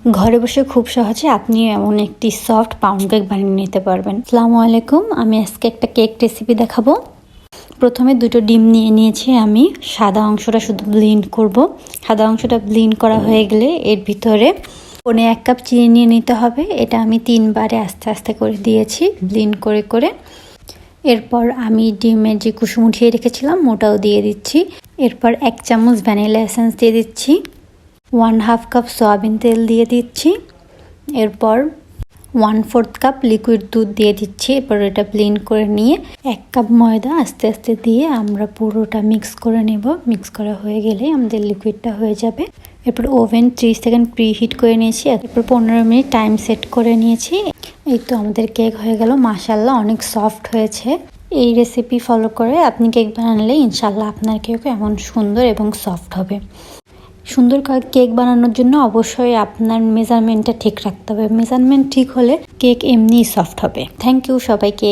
ঘরে বসে খুব সহজে আপনি এমন একটি সফট পাউন্ড কেক বানিয়ে নিতে পারবেন। আসসালামু আলাইকুম, আমি আজকে একটা কেক রেসিপি দেখাবো। প্রথমে দুটো ডিম নিয়ে নিয়েছি আমি। সাদা অংশটা শুধু ব্লেন্ড করব। সাদা অংশটা ব্লেন্ড করা হয়ে গেলে এর ভিতরে 1 কাপ চিনি নিয়ে নিতে হবে। এটা আমি 3 বারে আস্তে আস্তে করে দিয়েছি, ব্লেন্ড করে করে। এরপর আমি ডিমের যে কুসুম উঠিয়ে রেখেছিলাম ওটাও দিয়ে দিচ্ছি। এরপর 1 চামচ ভ্যানিলা এসেন্স দিয়ে দিচ্ছি। 1/2 কাপ সয়াবিন তেল দিয়ে দিচ্ছি। এরপর 1/4 কাপ লিকুইড দুধ দিয়ে দিচ্ছি। এরপর এটা ব্লেন্ড করে নিয়ে 1 কাপ ময়দা আস্তে আস্তে দিয়ে আমরা পুরোটা মিক্স করে নেব। মিক্স করা হয়ে গেলে আমাদের লিকুইডটা হয়ে যাবে। এরপর ওভেন 30 সেকেন্ড প্রিহিট করে নিয়েছি। এরপর 15 মিনিট টাইম সেট করে নিয়েছি। এই তো আমাদের কেক হয়ে গেল। মাশাআল্লাহ, অনেক সফট হয়েছে। এই রেসিপি ফলো করে আপনি কেক বানালে ইনশাআল্লাহ আপনার কেকও এমন সুন্দর এবং সফট হবে। সুন্দর কেক বানানোর জন্য অবশ্যই আপনার মেজারমেন্টটা ঠিক রাখতে হবে। মেজারমেন্ট ঠিক হলে কেক এমনিই সফট হবে। থ্যাংক ইউ সবাইকে।